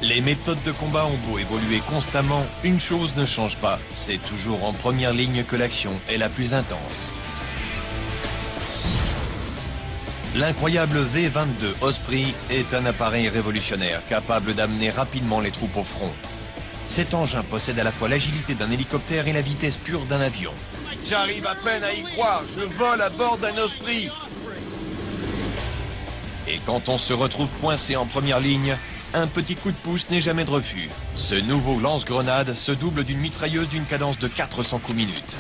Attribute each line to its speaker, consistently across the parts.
Speaker 1: Les méthodes de combat ont beau évoluer constamment, une chose ne change pas. C'est toujours en première ligne que l'action est la plus intense. L'incroyable V-22 Osprey est un appareil révolutionnaire capable d'amener rapidement les troupes au front. Cet engin possède à la fois l'agilité d'un hélicoptère et la vitesse pure d'un avion.
Speaker 2: J'arrive à peine à y croire, je vole à bord d'un Osprey.
Speaker 1: Et quand on se retrouve coincé en première ligne, un petit coup de pouce n'est jamais de refus. Ce nouveau lance-grenade se double d'une mitrailleuse d'une cadence de 400 coups minutes.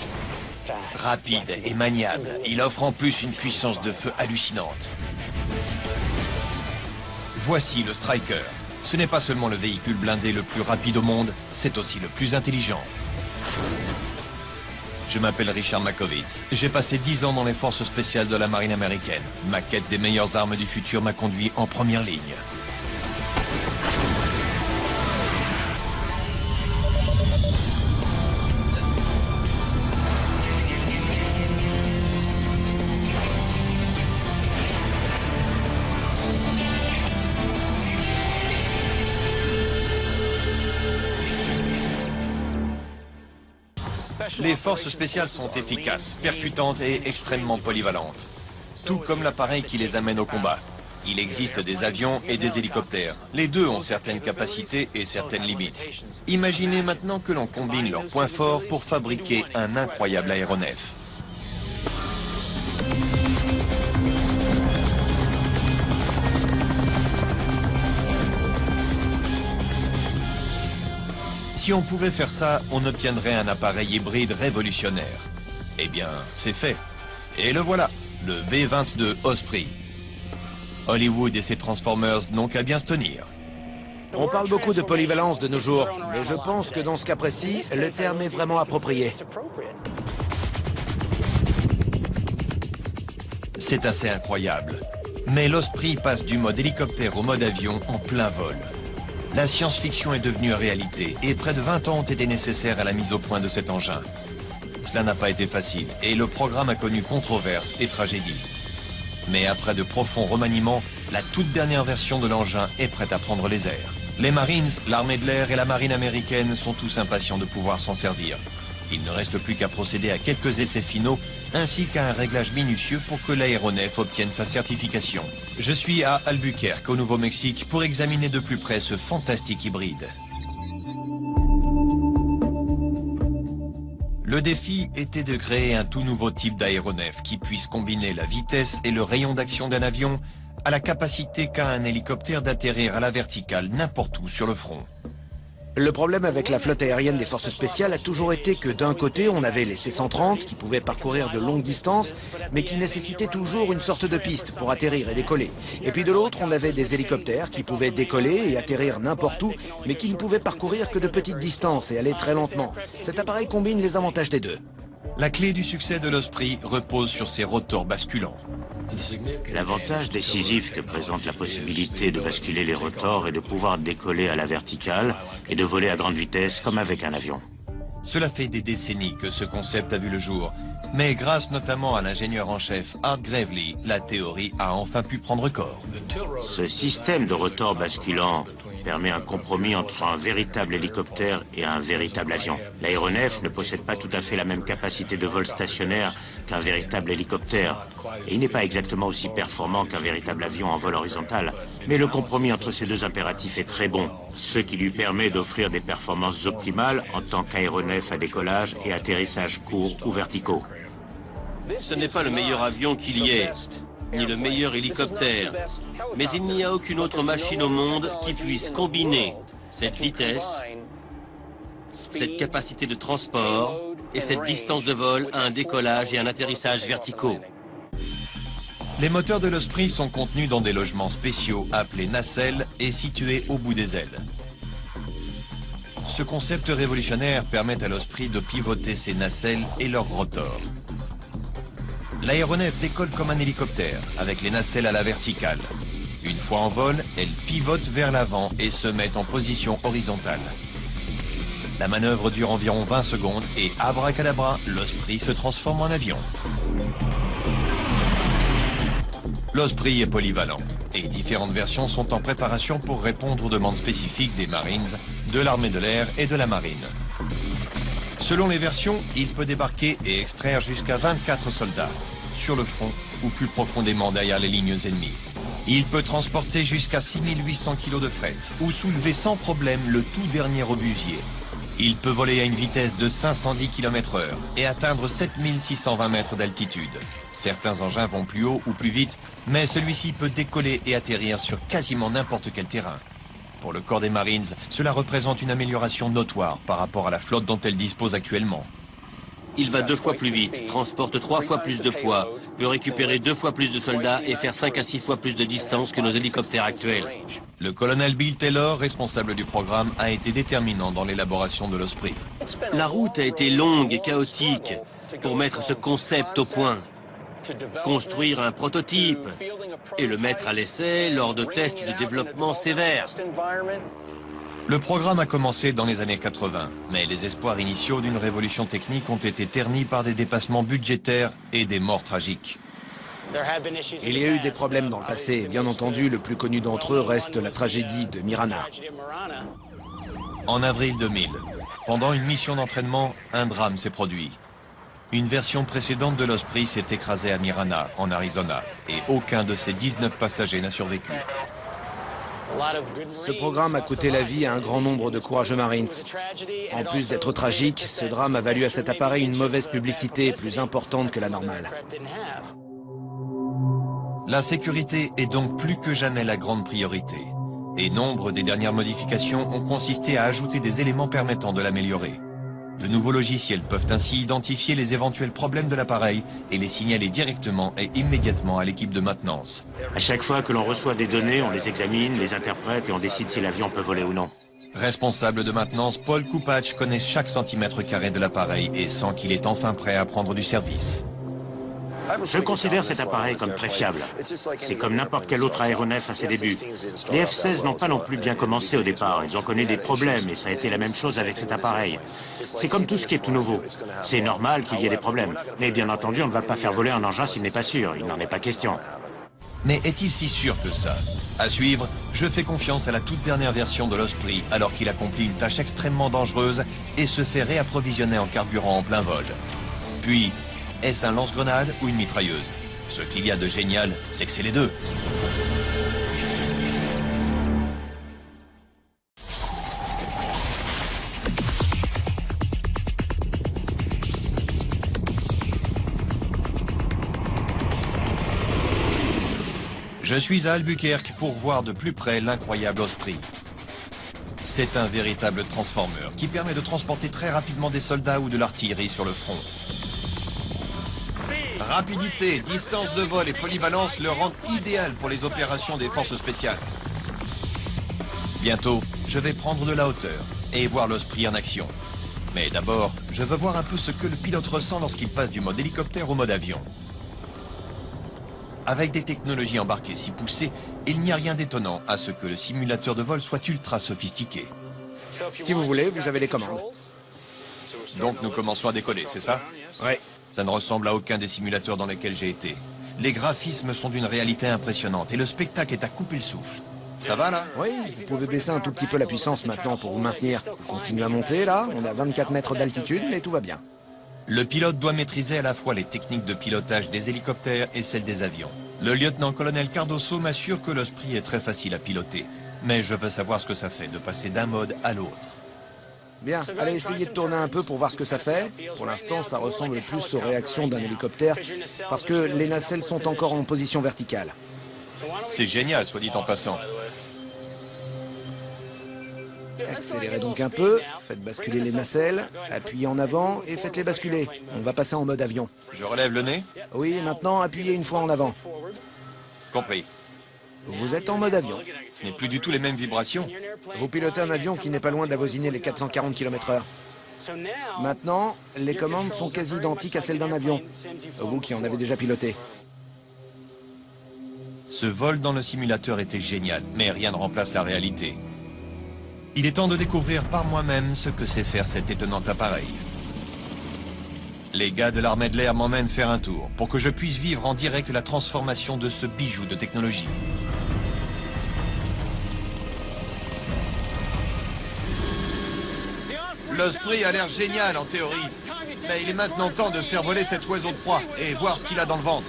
Speaker 1: Rapide et maniable, il offre en plus une puissance de feu hallucinante. Voici le Striker. Ce n'est pas seulement le véhicule blindé le plus rapide au monde, c'est aussi le plus intelligent. Je m'appelle Richard Mackovitz. J'ai passé 10 ans dans les forces spéciales de la marine américaine. Ma quête des meilleures armes du futur m'a conduit en première ligne. Les forces spéciales sont efficaces, percutantes et extrêmement polyvalentes. Tout comme l'appareil qui les amène au combat. Il existe des avions et des hélicoptères. Les deux ont certaines capacités et certaines limites. Imaginez maintenant que l'on combine leurs points forts pour fabriquer un incroyable aéronef. Si on pouvait faire ça, on obtiendrait un appareil hybride révolutionnaire. Eh bien, c'est fait. Et le voilà, le V-22 Osprey. Hollywood et ses Transformers n'ont qu'à bien se tenir.
Speaker 3: On parle beaucoup de polyvalence de nos jours, mais je pense que dans ce cas précis, le terme est vraiment approprié.
Speaker 1: C'est assez incroyable. Mais l'Osprey passe du mode hélicoptère au mode avion en plein vol. La science-fiction est devenue réalité et près de 20 ans ont été nécessaires à la mise au point de cet engin. Cela n'a pas été facile et le programme a connu controverses et tragédies. Mais après de profonds remaniements, la toute dernière version de l'engin est prête à prendre les airs. Les Marines, l'armée de l'air et la marine américaine sont tous impatients de pouvoir s'en servir. Il ne reste plus qu'à procéder à quelques essais finaux ainsi qu'à un réglage minutieux pour que l'aéronef obtienne sa certification. Je suis à Albuquerque, au Nouveau-Mexique, pour examiner de plus près ce fantastique hybride. Le défi était de créer un tout nouveau type d'aéronef qui puisse combiner la vitesse et le rayon d'action d'un avion à la capacité qu'a un hélicoptère d'atterrir à la verticale n'importe où sur le front.
Speaker 3: Le problème avec la flotte aérienne des forces spéciales a toujours été que d'un côté, on avait les C-130 qui pouvaient parcourir de longues distances, mais qui nécessitaient toujours une sorte de piste pour atterrir et décoller. Et puis de l'autre, on avait des hélicoptères qui pouvaient décoller et atterrir n'importe où, mais qui ne pouvaient parcourir que de petites distances et aller très lentement. Cet appareil combine les avantages des deux.
Speaker 1: La clé du succès de l'Osprey repose sur ses rotors basculants.
Speaker 4: L'avantage décisif que présente la possibilité de basculer les rotors est de pouvoir décoller à la verticale et de voler à grande vitesse comme avec un avion.
Speaker 1: Cela fait des décennies que ce concept a vu le jour, mais grâce notamment à l'ingénieur en chef Art Gravely, la théorie a enfin pu prendre corps.
Speaker 4: Ce système de rotor basculant permet un compromis entre un véritable hélicoptère et un véritable avion. L'aéronef ne possède pas tout à fait la même capacité de vol stationnaire qu'un véritable hélicoptère, et il n'est pas exactement aussi performant qu'un véritable avion en vol horizontal. Mais le compromis entre ces deux impératifs est très bon, ce qui lui permet d'offrir des performances optimales en tant qu'aéronef à décollage et atterrissage court ou verticaux.
Speaker 5: Ce n'est pas le meilleur avion qu'il y ait, ni le meilleur hélicoptère, mais il n'y a aucune autre machine au monde qui puisse combiner cette vitesse, cette capacité de transport et cette distance de vol à un décollage et un atterrissage verticaux.
Speaker 1: Les moteurs de l'Osprey sont contenus dans des logements spéciaux appelés nacelles et situés au bout des ailes. Ce concept révolutionnaire permet à l'Osprey de pivoter ses nacelles et leurs rotors. L'aéronef décolle comme un hélicoptère, avec les nacelles à la verticale. Une fois en vol, elle pivote vers l'avant et se met en position horizontale. La manœuvre dure environ 20 secondes et abracadabra, l'Osprey se transforme en avion. L'Osprey est polyvalent. Et différentes versions sont en préparation pour répondre aux demandes spécifiques des Marines, de l'armée de l'air et de la marine. Selon les versions, il peut débarquer et extraire jusqu'à 24 soldats, sur le front ou plus profondément derrière les lignes ennemies. Il peut transporter jusqu'à 6800 kg de fret ou soulever sans problème le tout dernier obusier. Il peut voler à une vitesse de 510 km/h et atteindre 7620 mètres d'altitude. Certains engins vont plus haut ou plus vite, mais celui-ci peut décoller et atterrir sur quasiment n'importe quel terrain. Pour le corps des Marines, cela représente une amélioration notoire par rapport à la flotte dont elle dispose actuellement.
Speaker 5: Il va 2 fois plus vite, transporte 3 fois plus de poids, peut récupérer 2 fois plus de soldats et faire 5 à 6 fois plus de distance que nos hélicoptères actuels.
Speaker 1: Le colonel Bill Taylor, responsable du programme, a été déterminant dans l'élaboration de l'Osprey.
Speaker 5: La route a été longue et chaotique pour mettre ce concept au point. Construire un prototype et le mettre à l'essai lors de tests de développement sévères.
Speaker 1: Le programme a commencé dans les années 80, mais les espoirs initiaux d'une révolution technique ont été ternis par des dépassements budgétaires et des morts tragiques.
Speaker 3: Il y a eu des problèmes dans le passé. Bien entendu, le plus connu d'entre eux reste la tragédie de Mirana.
Speaker 1: En avril 2000, pendant une mission d'entraînement, un drame s'est produit. Une version précédente de l'Osprey s'est écrasée à Mirana, en Arizona, et aucun de ses 19 passagers n'a survécu.
Speaker 3: Ce programme a coûté la vie à un grand nombre de courageux Marines. En plus d'être tragique, ce drame a valu à cet appareil une mauvaise publicité plus importante que la normale.
Speaker 1: La sécurité est donc plus que jamais la grande priorité. Et nombre des dernières modifications ont consisté à ajouter des éléments permettant de l'améliorer. De nouveaux logiciels peuvent ainsi identifier les éventuels problèmes de l'appareil et les signaler directement et immédiatement à l'équipe de maintenance.
Speaker 4: À chaque fois que l'on reçoit des données, on les examine, les interprète et on décide si l'avion peut voler ou non.
Speaker 1: Responsable de maintenance, Paul Kupach connaît chaque centimètre carré de l'appareil et sent qu'il est enfin prêt à prendre du service.
Speaker 4: Je considère cet appareil comme très fiable. C'est comme n'importe quel autre aéronef à ses débuts. Les F-16 n'ont pas non plus bien commencé au départ. Ils ont connu des problèmes et ça a été la même chose avec cet appareil. C'est comme tout ce qui est tout nouveau. C'est normal qu'il y ait des problèmes. Mais bien entendu, on ne va pas faire voler un engin s'il n'est pas sûr. Il n'en est pas question.
Speaker 1: Mais est-il si sûr que ça? À suivre, je fais confiance à la toute dernière version de l'Osprey alors qu'il accomplit une tâche extrêmement dangereuse et se fait réapprovisionner en carburant en plein vol. Puis, est-ce un lance-grenade ou une mitrailleuse? Ce qu'il y a de génial, c'est que c'est les deux. Je suis à Albuquerque pour voir de plus près l'incroyable Osprey. C'est un véritable transformeur qui permet de transporter très rapidement des soldats ou de l'artillerie sur le front. Rapidité, distance de vol et polyvalence le rendent idéal pour les opérations des forces spéciales. Bientôt, je vais prendre de la hauteur et voir l'Osprey en action. Mais d'abord, je veux voir un peu ce que le pilote ressent lorsqu'il passe du mode hélicoptère au mode avion. Avec des technologies embarquées si poussées, il n'y a rien d'étonnant à ce que le simulateur de vol soit ultra sophistiqué.
Speaker 3: Si vous voulez, vous avez les commandes.
Speaker 1: Donc nous commençons à décoller, c'est ça?
Speaker 3: Oui.
Speaker 1: Ça ne ressemble à aucun des simulateurs dans lesquels j'ai été. Les graphismes sont d'une réalité impressionnante et le spectacle est à couper le souffle. Ça va là?
Speaker 3: Oui, vous pouvez baisser un tout petit peu la puissance maintenant pour vous maintenir. Vous continuez à monter là, on est à 24 mètres d'altitude, mais tout va bien.
Speaker 1: Le pilote doit maîtriser à la fois les techniques de pilotage des hélicoptères et celles des avions. Le lieutenant-colonel Cardoso m'assure que l'Osprey est très facile à piloter. Mais je veux savoir ce que ça fait de passer d'un mode à l'autre.
Speaker 3: Bien, allez essayer de tourner un peu pour voir ce que ça fait. Pour l'instant, ça ressemble plus aux réactions d'un hélicoptère parce que les nacelles sont encore en position verticale.
Speaker 1: C'est génial, soit dit en passant.
Speaker 3: Accélérez donc un peu, faites basculer les nacelles, appuyez en avant et faites-les basculer. On va passer en mode avion.
Speaker 1: Je relève le nez?
Speaker 3: Oui, maintenant appuyez une fois en avant.
Speaker 1: Compris.
Speaker 3: Vous êtes en mode avion.
Speaker 1: Ce n'est plus du tout les mêmes vibrations.
Speaker 3: Vous pilotez un avion qui n'est pas loin d'avoisiner les 440 km/h. Maintenant, les commandes sont quasi identiques à celles d'un avion. Vous qui en avez déjà piloté.
Speaker 1: Ce vol dans le simulateur était génial, mais rien ne remplace la réalité. Il est temps de découvrir par moi-même ce que sait faire cet étonnant appareil. Les gars de l'armée de l'air m'emmènent faire un tour pour que je puisse vivre en direct la transformation de ce bijou de technologie.
Speaker 2: L'Osprey a l'air génial en théorie. Mais il est maintenant temps de faire voler cet oiseau de proie et voir ce qu'il a dans le ventre.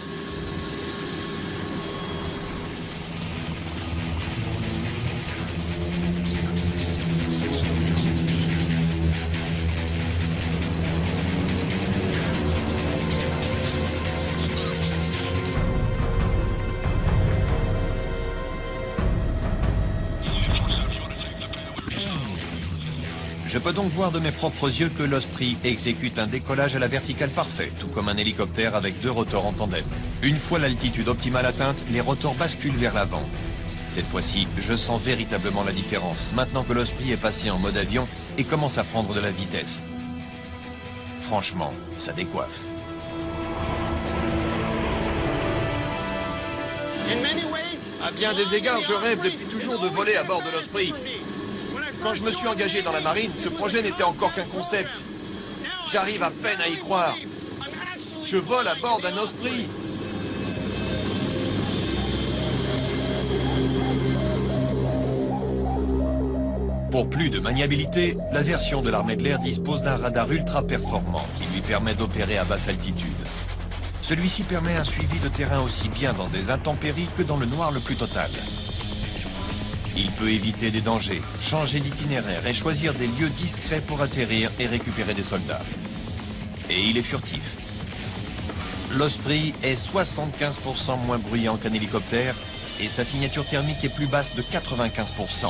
Speaker 1: Je peux donc voir de mes propres yeux que l'Osprey exécute un décollage à la verticale parfait, tout comme un hélicoptère avec 2 rotors en tandem. Une fois l'altitude optimale atteinte, les rotors basculent vers l'avant. Cette fois-ci, je sens véritablement la différence, maintenant que l'Osprey est passé en mode avion et commence à prendre de la vitesse. Franchement, ça décoiffe.
Speaker 2: À bien des égards, je rêve depuis toujours de voler à bord de l'Osprey. Quand je me suis engagé dans la marine, ce projet n'était encore qu'un concept. J'arrive à peine à y croire. Je vole à bord d'un Osprey.
Speaker 1: Pour plus de maniabilité, la version de l'armée de l'air dispose d'un radar ultra performant qui lui permet d'opérer à basse altitude. Celui-ci permet un suivi de terrain aussi bien dans des intempéries que dans le noir le plus total. Il peut éviter des dangers, changer d'itinéraire et choisir des lieux discrets pour atterrir et récupérer des soldats. Et il est furtif. L'Osprey est 75% moins bruyant qu'un hélicoptère et sa signature thermique est plus basse de 95%,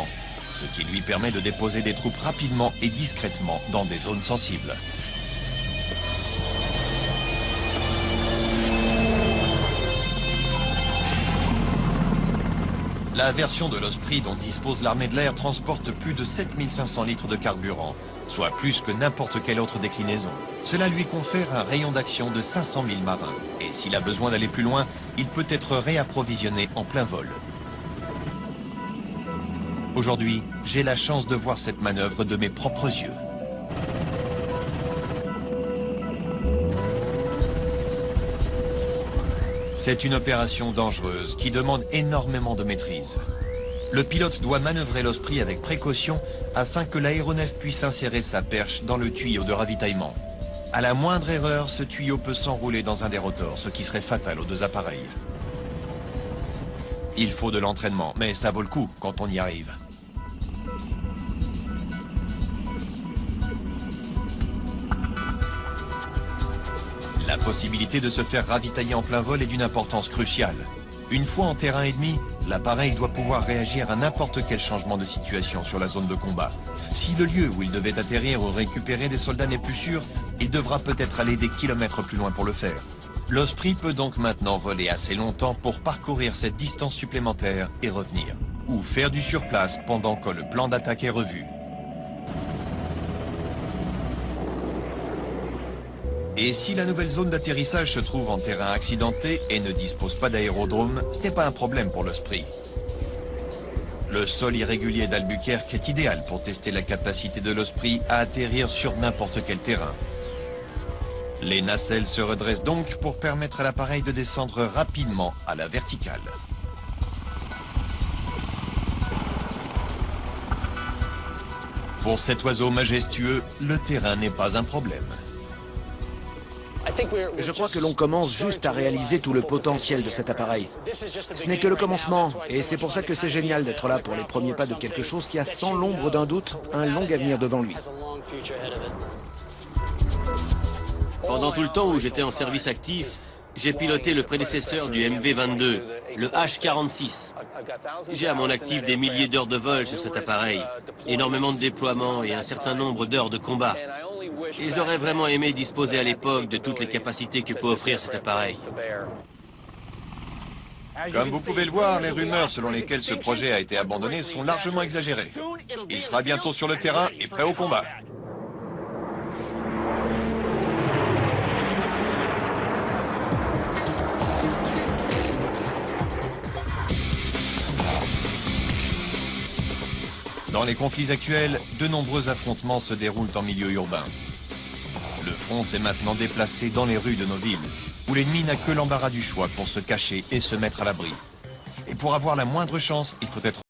Speaker 1: ce qui lui permet de déposer des troupes rapidement et discrètement dans des zones sensibles. La version de l'Osprey dont dispose l'armée de l'air transporte plus de 7500 litres de carburant, soit plus que n'importe quelle autre déclinaison. Cela lui confère un rayon d'action de 500 000 marins, et s'il a besoin d'aller plus loin, il peut être réapprovisionné en plein vol. Aujourd'hui, j'ai la chance de voir cette manœuvre de mes propres yeux. C'est une opération dangereuse qui demande énormément de maîtrise. Le pilote doit manœuvrer l'Osprey avec précaution afin que l'aéronef puisse insérer sa perche dans le tuyau de ravitaillement. À la moindre erreur, ce tuyau peut s'enrouler dans un des rotors, ce qui serait fatal aux 2 appareils. Il faut de l'entraînement, mais ça vaut le coup quand on y arrive. La possibilité de se faire ravitailler en plein vol est d'une importance cruciale. Une fois en terrain ennemi, l'appareil doit pouvoir réagir à n'importe quel changement de situation sur la zone de combat. Si le lieu où il devait atterrir ou récupérer des soldats n'est plus sûr, il devra peut-être aller des kilomètres plus loin pour le faire. L'Osprey peut donc maintenant voler assez longtemps pour parcourir cette distance supplémentaire et revenir. Ou faire du surplace pendant que le plan d'attaque est revu. Et si la nouvelle zone d'atterrissage se trouve en terrain accidenté et ne dispose pas d'aérodrome, ce n'est pas un problème pour l'Osprey. Le sol irrégulier d'Albuquerque est idéal pour tester la capacité de l'Osprey à atterrir sur n'importe quel terrain. Les nacelles se redressent donc pour permettre à l'appareil de descendre rapidement à la verticale. Pour cet oiseau majestueux, le terrain n'est pas un problème.
Speaker 3: Je crois que l'on commence juste à réaliser tout le potentiel de cet appareil. Ce n'est que le commencement, et c'est pour ça que c'est génial d'être là pour les premiers pas de quelque chose qui a sans l'ombre d'un doute un long avenir devant lui.
Speaker 5: Pendant tout le temps où j'étais en service actif, j'ai piloté le prédécesseur du MV-22, le H-46. J'ai à mon actif des milliers d'heures de vol sur cet appareil, énormément de déploiements et un certain nombre d'heures de combat. Et j'aurais vraiment aimé disposer à l'époque de toutes les capacités que peut offrir cet appareil.
Speaker 1: Comme vous pouvez le voir, les rumeurs selon lesquelles ce projet a été abandonné sont largement exagérées. Il sera bientôt sur le terrain et prêt au combat. Dans les conflits actuels, de nombreux affrontements se déroulent en milieu urbain. Le front s'est maintenant déplacé dans les rues de nos villes, où l'ennemi n'a que l'embarras du choix pour se cacher et se mettre à l'abri. Et pour avoir la moindre chance, il faut être